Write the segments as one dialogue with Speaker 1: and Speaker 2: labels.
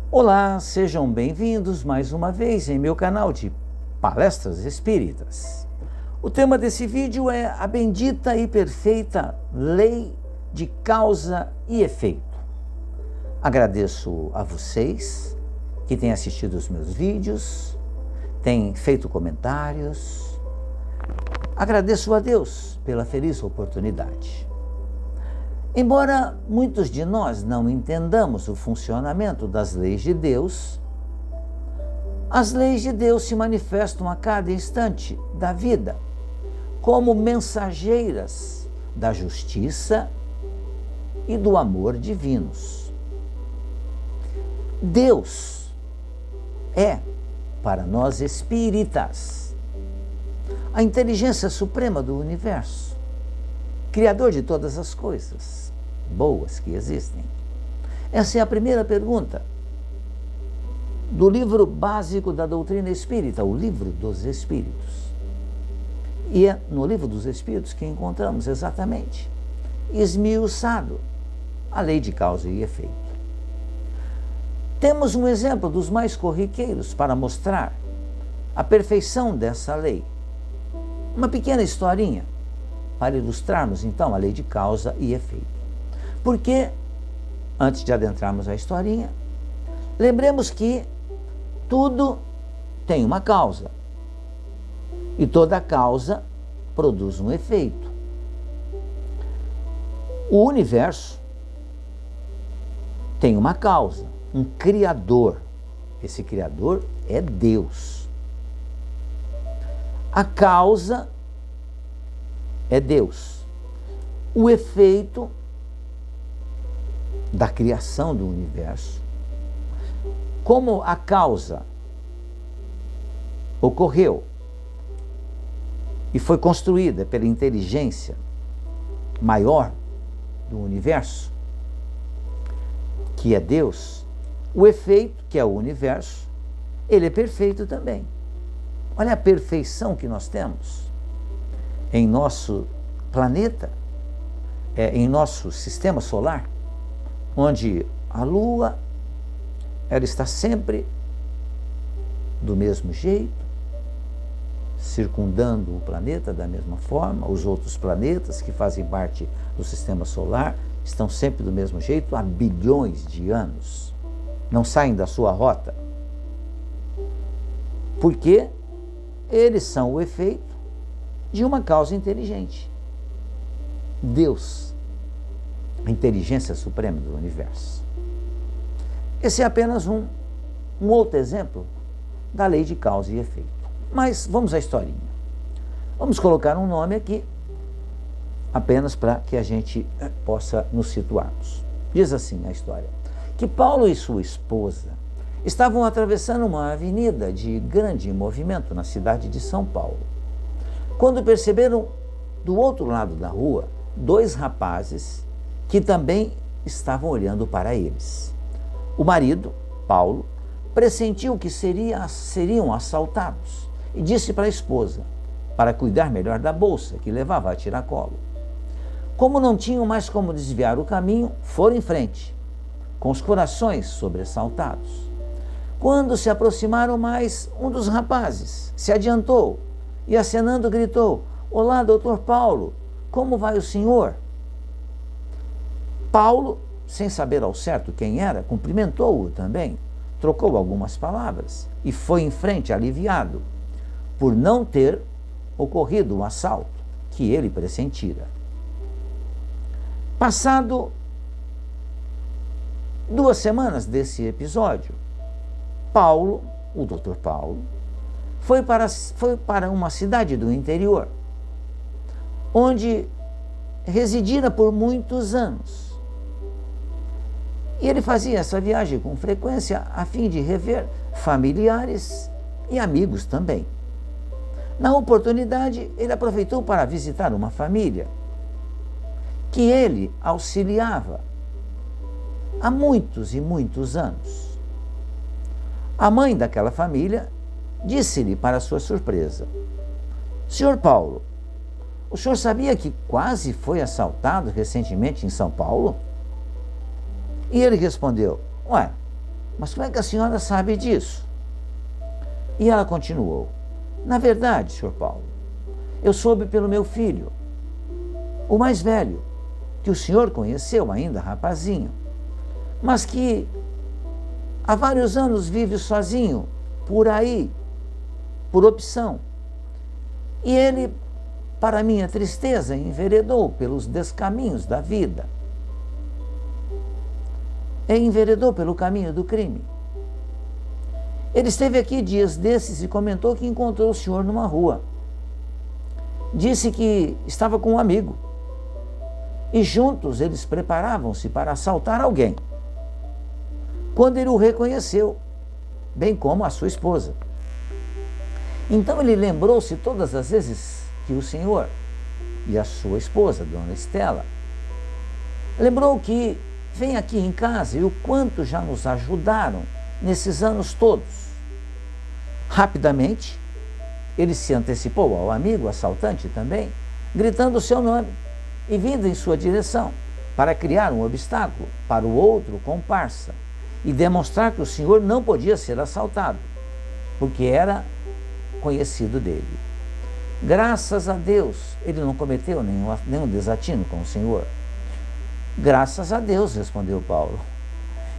Speaker 1: Olá, sejam bem-vindos mais uma vez em meu canal de Palestras Espíritas. O tema desse vídeo é a bendita e perfeita lei de causa e efeito. Agradeço a vocês que têm assistido os meus vídeos, têm feito comentários. Agradeço a Deus pela feliz oportunidade. Embora muitos de nós não entendamos o funcionamento das leis de Deus, as leis de Deus se manifestam a cada instante da vida como mensageiras da justiça e do amor divinos. Deus é, para nós espíritas, a inteligência suprema do universo, Criador de todas as coisas boas que existem. Essa é a primeira pergunta do livro básico da doutrina espírita, o Livro dos Espíritos. E é no Livro dos Espíritos que encontramos exatamente esmiuçado a lei de causa e efeito. Temos um exemplo dos mais corriqueiros para mostrar a perfeição dessa lei. Uma pequena historinha para ilustrarmos então a lei de causa e efeito. Porque, antes de adentrarmos a historinha, lembremos que tudo tem uma causa. E toda causa produz um efeito. O universo tem uma causa, um criador. Esse criador é Deus. A causa é Deus. O efeito da criação do universo, como a causa ocorreu e foi construída pela inteligência maior do universo, que é Deus, o efeito, que é o universo, ele é perfeito também. Olha a perfeição que nós temos em nosso planeta, em nosso sistema solar, onde a Lua ela está sempre do mesmo jeito, circundando o planeta da mesma forma. Os outros planetas que fazem parte do sistema solar estão sempre do mesmo jeito há bilhões de anos. Não saem da sua rota. Porque eles são o efeito de uma causa inteligente. Deus, a inteligência suprema do universo. Esse é apenas um outro exemplo da lei de causa e efeito. Mas vamos à historinha. Vamos colocar um nome aqui, apenas para que a gente possa nos situarmos. Diz assim a história, que Paulo e sua esposa estavam atravessando uma avenida de grande movimento na cidade de São Paulo, quando perceberam do outro lado da rua dois rapazes que também estavam olhando para eles. O marido, Paulo, pressentiu que seriam assaltados e disse para a esposa para cuidar melhor da bolsa que levava a tiracolo. Como não tinham mais como desviar o caminho, foram em frente, com os corações sobressaltados. Quando se aproximaram mais, um dos rapazes se adiantou e, acenando, gritou: "Olá, doutor Paulo, como vai o senhor?" Paulo, sem saber ao certo quem era, cumprimentou-o também, trocou algumas palavras e foi em frente aliviado por não ter ocorrido o assalto que ele pressentira. Passado 2 semanas desse episódio, Paulo, o Dr. Paulo, foi para uma cidade do interior, onde residira por muitos anos. E ele fazia essa viagem com frequência a fim de rever familiares e amigos também. Na oportunidade, ele aproveitou para visitar uma família que ele auxiliava há muitos e muitos anos. A mãe daquela família disse-lhe, para sua surpresa: "Senhor Paulo, o senhor sabia que quase foi assaltado recentemente em São Paulo?" E ele respondeu: "Ué, Mas como é que a senhora sabe disso? E ela continuou: na verdade, Sr. Paulo, eu soube pelo meu filho, o mais velho, que o senhor conheceu ainda rapazinho, mas que há vários anos vive sozinho, por aí, por opção. E ele, para minha tristeza, enveredou pelos descaminhos da vida. E enveredou pelo caminho do crime. Ele esteve aqui dias desses e comentou que encontrou o senhor numa rua. Disse que estava com um amigo. E juntos eles preparavam-se para assaltar alguém. Quando ele o reconheceu, bem como a sua esposa. Então ele lembrou-se todas as vezes que o senhor e a sua esposa, Dona Estela, lembrou que vem aqui em casa e o quanto já nos ajudaram nesses anos todos. Rapidamente, ele se antecipou ao amigo assaltante também, gritando o seu nome e vindo em sua direção para criar um obstáculo para o outro comparsa e demonstrar que o senhor não podia ser assaltado, porque era conhecido dele. Graças a Deus, ele não cometeu nenhum desatino com o senhor. Graças a Deus, respondeu Paulo.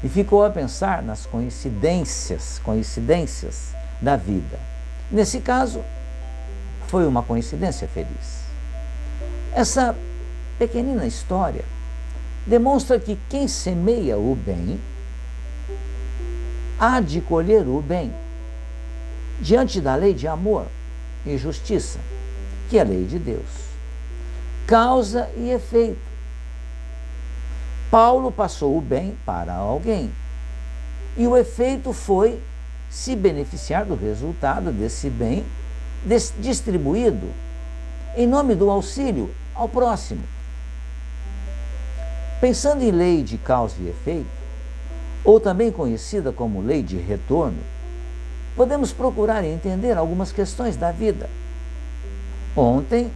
Speaker 1: E ficou a pensar nas coincidências da vida. Nesse caso, foi uma coincidência feliz. Essa pequenina história demonstra que quem semeia o bem há de colher o bem, diante da lei de amor e justiça, que é a lei de Deus. Causa e efeito. Paulo passou o bem para alguém, e o efeito foi se beneficiar do resultado desse bem distribuído em nome do auxílio ao próximo. Pensando em lei de causa e efeito, ou também conhecida como lei de retorno, podemos procurar entender algumas questões da vida. Ontem,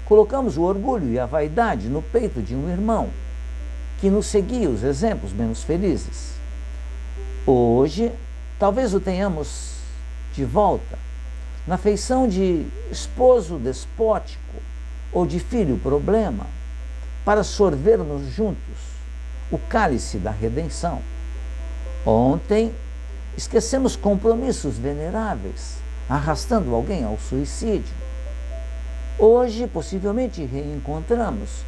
Speaker 1: colocamos o orgulho e a vaidade no peito de um irmão que nos seguia os exemplos menos felizes. Hoje, talvez o tenhamos de volta, na feição de esposo despótico ou de filho problema, para sorvermos juntos o cálice da redenção. Ontem, esquecemos compromissos veneráveis, arrastando alguém ao suicídio. Hoje, possivelmente, reencontramos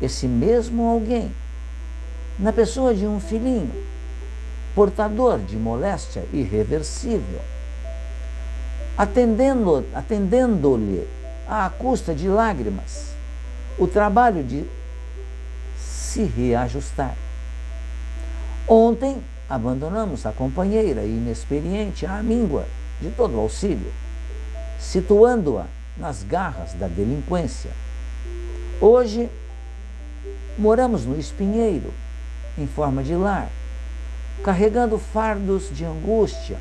Speaker 1: esse mesmo alguém na pessoa de um filhinho, portador de moléstia irreversível, atendendo-lhe à custa de lágrimas o trabalho de se reajustar. Ontem, abandonamos a companheira inexperiente à míngua de todo auxílio, situando-a nas garras da delinquência. Hoje, moramos no espinheiro, em forma de lar, carregando fardos de angústia,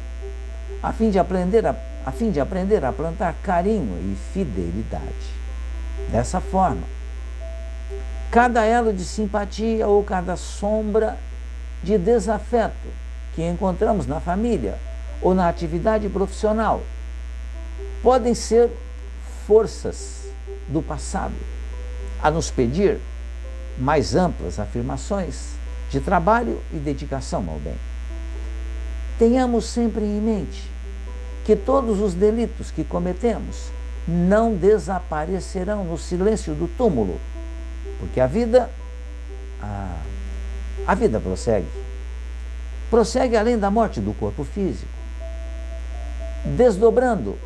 Speaker 1: a fim de aprender a plantar carinho e fidelidade. Dessa forma, cada elo de simpatia ou cada sombra de desafeto que encontramos na família ou na atividade profissional podem ser forças do passado a nos pedir mais amplas afirmações de trabalho e dedicação ao bem. Tenhamos sempre em mente que todos os delitos que cometemos não desaparecerão no silêncio do túmulo, porque a vida prossegue. Prossegue além da morte do corpo físico, desdobrando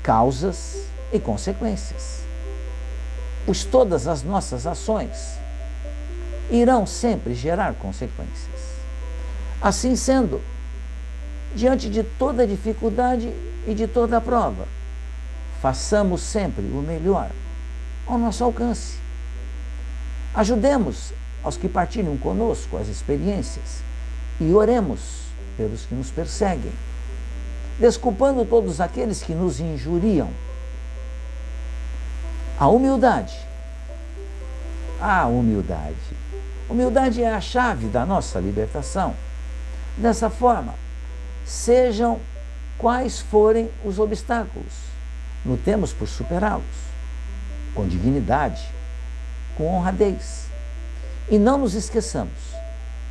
Speaker 1: causas e consequências. Pois todas as nossas ações irão sempre gerar consequências. Assim sendo, diante de toda dificuldade e de toda prova, façamos sempre o melhor ao nosso alcance. Ajudemos aos que partilham conosco as experiências e oremos pelos que nos perseguem, desculpando todos aqueles que nos injuriam. A humildade. Humildade é a chave da nossa libertação. Dessa forma, sejam quais forem os obstáculos, lutemos por superá-los, com dignidade, com honradez. E não nos esqueçamos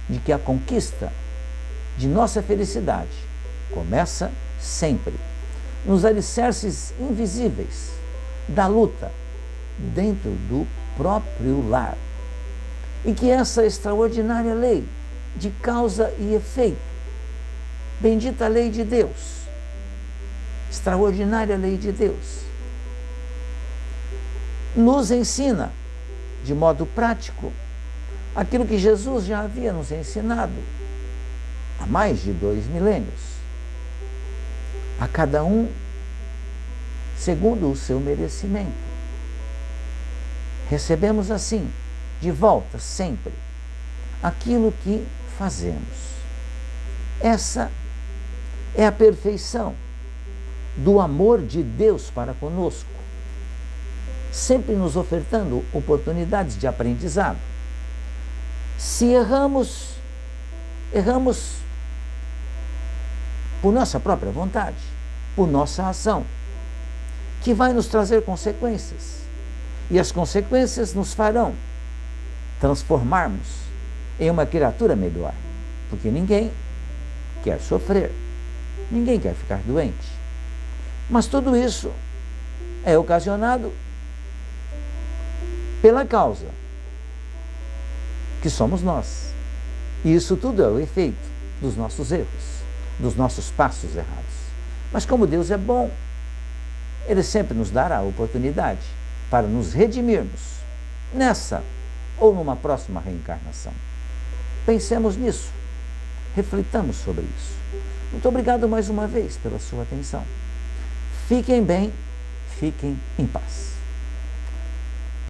Speaker 1: de que a conquista de nossa felicidade começa sempre nos alicerces invisíveis da luta dentro do próprio lar. E que essa extraordinária lei de causa e efeito, bendita lei de Deus, extraordinária lei de Deus, nos ensina de modo prático aquilo que Jesus já havia nos ensinado há mais de 2 milênios. A cada um segundo o seu merecimento. Recebemos assim, de volta, sempre, aquilo que fazemos. Essa é a perfeição do amor de Deus para conosco, sempre nos ofertando oportunidades de aprendizado. Se erramos por nossa própria vontade, por nossa ação, que vai nos trazer consequências. E as consequências nos farão transformarmos em uma criatura melhor, porque ninguém quer sofrer, ninguém quer ficar doente. Mas tudo isso é ocasionado pela causa, que somos nós. E isso tudo é o efeito dos nossos erros, dos nossos passos errados. Mas como Deus é bom, Ele sempre nos dará a oportunidade para nos redimirmos nessa ou numa próxima reencarnação. Pensemos nisso, reflitamos sobre isso. Muito obrigado mais uma vez pela sua atenção. Fiquem bem, fiquem em paz.